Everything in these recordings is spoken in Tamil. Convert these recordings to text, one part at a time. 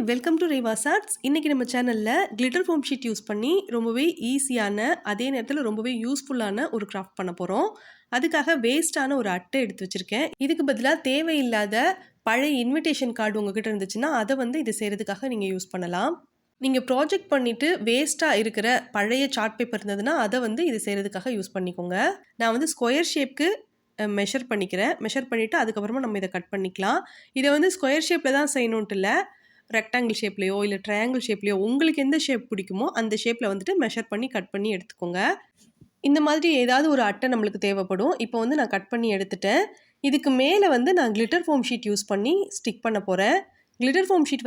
Welcome to REVA'S. இன்னைக்கு நம்ம சேனல்ல கிளிட்டர் ஃபோம் ஷீட் யூஸ் பண்ணி ரொம்பவே ஈஸியான அதே நேரத்தில் ரொம்பவே யூஸ்ஃபுல்லான ஒரு கிராஃப்ட் பண்ண போகிறோம். அதுக்காக வேஸ்டான ஒரு அட்டை எடுத்து வச்சுருக்கேன். இதுக்கு பதிலாக தேவையில்லாத பழைய இன்விடேஷன் கார்டு உங்ககிட்ட இருந்துச்சுன்னா அதை இது செய்கிறதுக்காக நீங்கள் யூஸ் பண்ணலாம். நீங்கள் ப்ராஜெக்ட் பண்ணிவிட்டு வேஸ்ட்டாக இருக்கிற பழைய சார்ட் பேப்பர் இருந்ததுன்னா அதை இது செய்கிறதுக்காக யூஸ் பண்ணிக்கோங்க. நான் ஸ்கொயர் ஷேப்க்கு மெஷர் பண்ணிக்கிறேன். மெஷர் பண்ணிவிட்டு அதுக்கப்புறமா நம்ம இதை கட் பண்ணிக்கலாம். இதை ஸ்கொயர் ஷேப்பில் தான் செய்யணுன்ட்டு இல்லை, ரெக்டாங்கிள் ஷேப்லையோ இல்லை ட்ரையாங்கிள் ஷேப்லையோ உங்களுக்கு எந்த ஷேப் பிடிக்குமோ அந்த ஷேப்பில் மெஷர் பண்ணி கட் பண்ணி எடுத்துக்கோங்க. இந்த மாதிரி ஏதாவது ஒரு அட்டை நம்மளுக்கு தேவைப்படும். இப்போ நான் கட் பண்ணி எடுத்துட்டேன். இதுக்கு மேலே நான் கிளிட்டர் ஃபோம் ஷீட் யூஸ் பண்ணி ஸ்டிக் பண்ண போகிறேன். கிளிட்டர் ஃபோம் ஷீட்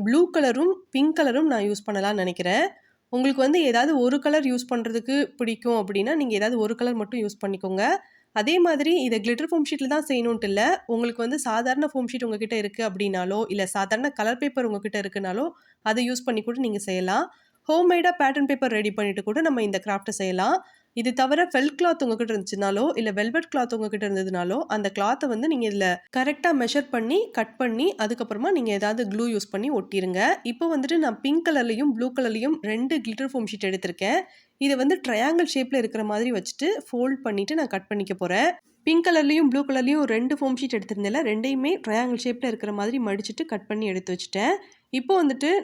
ப்ளூ கலரும் பிங்க் கலரும் நான் யூஸ் பண்ணலாம்னு நினைக்கிறேன். உங்களுக்கு ஏதாவது ஒரு கலர் யூஸ் பண்ணுறதுக்கு பிடிக்கும் அப்படின்னா நீங்கள் ஏதாவது ஒரு கலர் மட்டும் யூஸ் பண்ணிக்கோங்க. அதே மாதிரி இதை கிளிட்டர் ஃபோம் ஷீட்டில் தான் செய்யணுன்ட்டு இல்லை, உங்களுக்கு சாதாரண ஃபோம் ஷீட் உங்ககிட்ட இருக்குது அப்படின்னாலோ இல்லை சாதாரண கலர் பேப்பர் உங்ககிட்ட இருக்குனாலோ அதை யூஸ் பண்ணி கூட நீங்கள் செய்யலாம். ஹோம்மேடாக பேட்டர்ன் பேப்பர் ரெடி பண்ணிவிட்டு கூட நம்ம இந்த கிராஃப்ட்டை செய்யலாம். இது தவிர ஃபெல்ட் கிளாத் உங்ககிட்ட இருந்துச்சுனாலோ இல்லை வெல்வெட் கிளாத் உங்ககிட்ட இருந்ததுனாலோ அந்த கிளாத்தை நீங்கள் இதில் கரெக்டாக மெஷர் பண்ணி கட் பண்ணி அதுக்கப்புறமா நீங்கள் ஏதாவது க்ளூ யூஸ் பண்ணி ஒட்டிடுங்க. இப்போ நான் பிங்க் கலர்லையும் ப்ளூ கலர்லையும் 2 கிளிட்டர் ஃபோம் ஷீட் எடுத்திருக்கேன். இதை ட்ரையாங்கிள் ஷேப்பில் இருக்கிற மாதிரி வச்சுட்டு ஃபோல்ட் பண்ணிவிட்டு நான் கட் பண்ணிக்க போகிறேன். பிங்க் கலர்லையும் ப்ளூ கலர்லையும் 2 ஃபோம் ஷீட் எடுத்திருந்தேன். ரெண்டையுமே ட்ரையாங்கிள் ஷேப்பில் இருக்கிற மாதிரி மடிச்சுட்டு கட் பண்ணி எடுத்து வச்சுட்டேன். இப்போ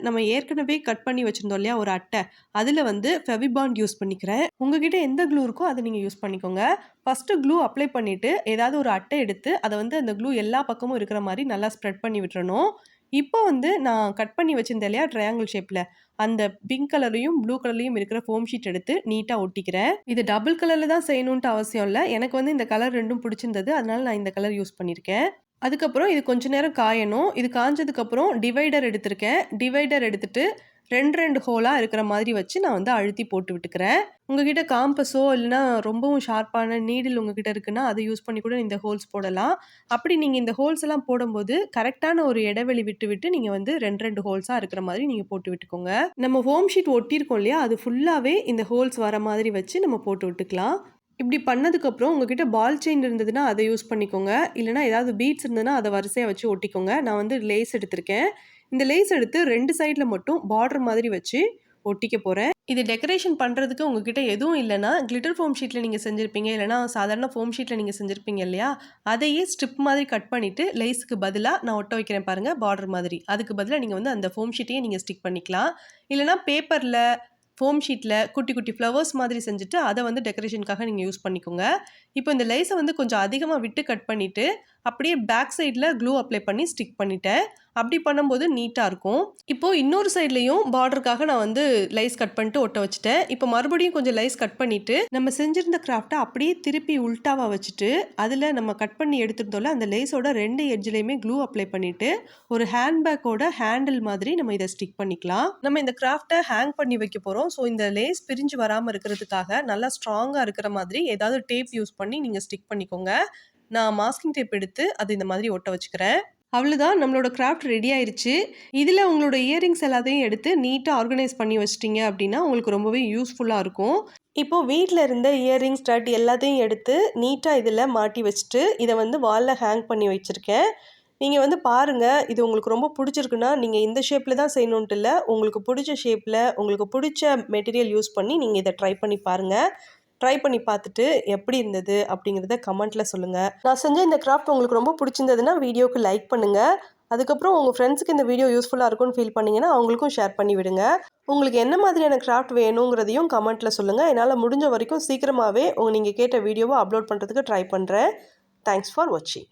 நம்ம ஏற்கனவே கட் பண்ணி வச்சுருந்தோம் இல்லையா ஒரு அட்டை, அதில் ஃபெவிபாண்ட் யூஸ் பண்ணிக்கிறேன். உங்ககிட்ட எந்த க்ளூ இருக்கோ அதை நீங்கள் யூஸ் பண்ணிக்கோங்க. ஃபஸ்ட்டு க்ளூ அப்ளை பண்ணிவிட்டு ஏதாவது ஒரு அட்டை எடுத்து அதை அந்த க்ளூ எல்லா பக்கமும் இருக்கிற மாதிரி நல்லா ஸ்ப்ரெட் பண்ணி விட்டுறணும். இப்போ நான் கட் பண்ணி வச்சுருந்தேன் இல்லையா ட்ரையாங்கிள் ஷேப்பில், அந்த பிங்க் கலர்லையும் ப்ளூ கலர்லையும் இருக்கிற ஃபோம் ஷீட் எடுத்து நீட்டாக ஒட்டிக்கிறேன். இது டபுள் கலரில் தான் செய்யணுன்ட்டு அவசியம் இல்லை. எனக்கு இந்த கலர் ரெண்டும் பிடிச்சிருந்தது, அதனால நான் இந்த கலர் யூஸ் பண்ணியிருக்கேன். அதுக்கப்புறம் இது கொஞ்ச நேரம் காயணும். இது காஞ்சதுக்கப்புறம் டிவைடர் எடுத்திருக்கேன். டிவைடர் எடுத்துட்டு 2 ஹோலாக இருக்கிற மாதிரி வச்சு நான் அழுத்தி போட்டு விட்டுக்கிறேன். உங்ககிட்ட காம்பஸோ இல்லைனா ரொம்பவும் ஷார்ப்பான நீடில் உங்ககிட்ட இருக்குன்னா அதை யூஸ் பண்ணி கூட இந்த ஹோல்ஸ் போடலாம். அப்படி நீங்கள் இந்த ஹோல்ஸ் எல்லாம் போடும்போது கரெக்டான ஒரு இடைவெளி விட்டு விட்டு நீங்கள் 2 ஹோல்ஸாக இருக்கிற மாதிரி நீங்கள் போட்டு விட்டுக்கோங்க. நம்ம ஹோம் ஷீட் ஒட்டியிருக்கோம் இல்லையா, அது ஃபுல்லாகவே இந்த ஹோல்ஸ் வர மாதிரி வச்சு நம்ம போட்டு விட்டுக்கலாம். இப்படி பண்ணதுக்கப்புறம் உங்ககிட்ட பால் செயின் இருந்ததுன்னா அதை யூஸ் பண்ணிக்கோங்க. இல்லைனா ஏதாவது பீட்ஸ் இருந்ததுன்னா அதை வரிசையாக வச்சு ஒட்டிக்கோங்க. நான் லேஸ் எடுத்திருக்கேன். இந்த லேஸ் எடுத்து 2 சைடில் மட்டும் பார்டர் மாதிரி வச்சு ஒட்டிக்க போகிறேன். இது டெக்கரேஷன் பண்ணுறதுக்கு உங்ககிட்ட எதுவும் இல்லைனா கிளிட்டர் ஃபோம் ஷீட்டில் நீங்கள் செஞ்சுருப்பீங்க, இல்லைனா சாதாரண ஃபோம் ஷீட்டில் நீங்கள் செஞ்சுருப்பீங்க இல்லையா, அதையே ஸ்ட்ரிப் மாதிரி கட் பண்ணிவிட்டு லேஸுக்கு பதிலாக நான் ஒட்ட வைக்கிறேன் பாருங்கள், பார்டர் மாதிரி. அதுக்கு பதிலாக நீங்கள் அந்த ஃபோம் ஷீட்டையே நீங்கள் ஸ்டிக் பண்ணிக்கலாம். இல்லைனா பேப்பரில் ஃபோம் ஷீட்டில் குட்டி குட்டி ஃப்ளவர்ஸ் மாதிரி செஞ்சுட்டு அதை டெக்கரேஷனுக்காக நீங்கள் யூஸ் பண்ணிக்கோங்க. இப்போ இந்த லேஸை கொஞ்சம் அதிகமாக விட்டு கட் பண்ணிவிட்டு அப்படியே பேக் சைடில் க்ளூ அப்ளை பண்ணி ஸ்டிக் பண்ணிட்டேன். அப்படி பண்ணும்போது நீட்டாக இருக்கும். இப்போது இன்னொரு சைட்லேயும் பார்டருக்காக நான் லைஸ் கட் பண்ணிட்டு ஒட்ட வச்சுட்டேன். இப்போ மறுபடியும் கொஞ்சம் லைஸ் கட் பண்ணிவிட்டு நம்ம செஞ்சுருந்த கிராஃப்டை அப்படியே திருப்பி உல்ட்டாவாக வச்சுட்டு அதில் நம்ம கட் பண்ணி எடுத்துருந்தோம்ல அந்த லேஸோட 2 எட்ஜ்லேயுமே க்ளூ அப்ளை பண்ணிவிட்டு ஒரு ஹேண்ட்பேக்கோட ஹேண்டில் மாதிரி நம்ம இதை ஸ்டிக் பண்ணிக்கலாம். நம்ம இந்த கிராஃப்டை ஹேங் பண்ணி வைக்க போகிறோம். ஸோ இந்த லேஸ் பிரிஞ்சு வராமல் இருக்கிறதுக்காக நல்லா ஸ்ட்ராங்காக இருக்கிற மாதிரி ஏதாவது டேப் யூஸ் பண்ணி நீங்கள் ஸ்டிக் பண்ணிக்கோங்க. நான் மாஸ்கிங் டேப் எடுத்து அது இந்த மாதிரி ஒட்ட வச்சுக்கிறேன். அவ்வளோதான், நம்மளோட கிராஃப்ட் ரெடி ஆயிடுச்சு. இதில் உங்களோட இயரிங்ஸ் எல்லாத்தையும் எடுத்து நீட்டாக ஆர்கனைஸ் பண்ணி வச்சிட்டிங்க அப்படின்னா உங்களுக்கு ரொம்பவே யூஸ்ஃபுல்லாக இருக்கும். இப்போது வீட்டில் இருந்த இயரிங்ஸ் ஸ்டட் எல்லாத்தையும் எடுத்து நீட்டாக இதில் மாட்டி வச்சுட்டு இதை வாலில் ஹேங் பண்ணி வச்சுருக்கேன். நீங்கள் பாருங்கள், இது உங்களுக்கு ரொம்ப பிடிச்சிருக்குன்னா நீங்கள் இந்த ஷேப்பில் தான் செய்யணுன்ட்டு இல்லை, உங்களுக்கு பிடிச்ச ஷேப்பில் உங்களுக்கு பிடிச்ச மெட்டீரியல் யூஸ் பண்ணி நீங்கள் இதை ட்ரை பண்ணி பாருங்கள். ட்ரை பண்ணி பார்த்துட்டு எப்படி இருந்தது அப்படிங்கிறத கமெண்ட்டில் சொல்லுங்கள். நான் செஞ்ச இந்த கிராஃப்ட் உங்களுக்கு ரொம்ப பிடிச்சிருந்ததுன்னா வீடியோக்கு லைக் பண்ணுங்கள். அதுக்கப்புறம் உங்கள் ஃப்ரெண்ட்ஸுக்கு இந்த வீடியோ யூஸ்ஃபுல்லாக இருக்கும்னு ஃபீல் பண்ணிங்கன்னா அவங்களுக்கும் ஷேர் பண்ணி விடுங்க. உங்களுக்கு என்ன மாதிரியான கிராஃப்ட் வேணுங்கிறதையும் கமெண்ட்டில் சொல்லுங்கள். என்னால் முடிஞ்ச வரைக்கும் சீக்கிரமாகவே நீங்கள் கேட்ட வீடியோவை அப்லோட் பண்ணுறதுக்கு ட்ரை பண்ணுறேன். தேங்க்ஸ் ஃபார் வாட்சிங்.